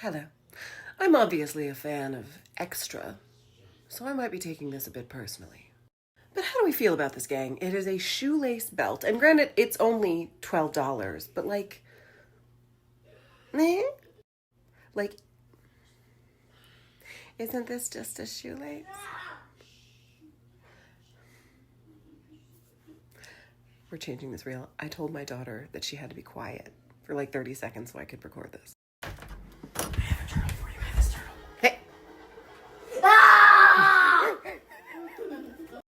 Hello. I'm obviously a fan of Extra, so I might be taking this a bit personally. But how do we feel about this, gang? It is a shoelace belt, and granted, it's only $12, but eh? Like, isn't this just a shoelace? We're changing this reel. I told my daughter that she had to be quiet for like 30 seconds so I could record this.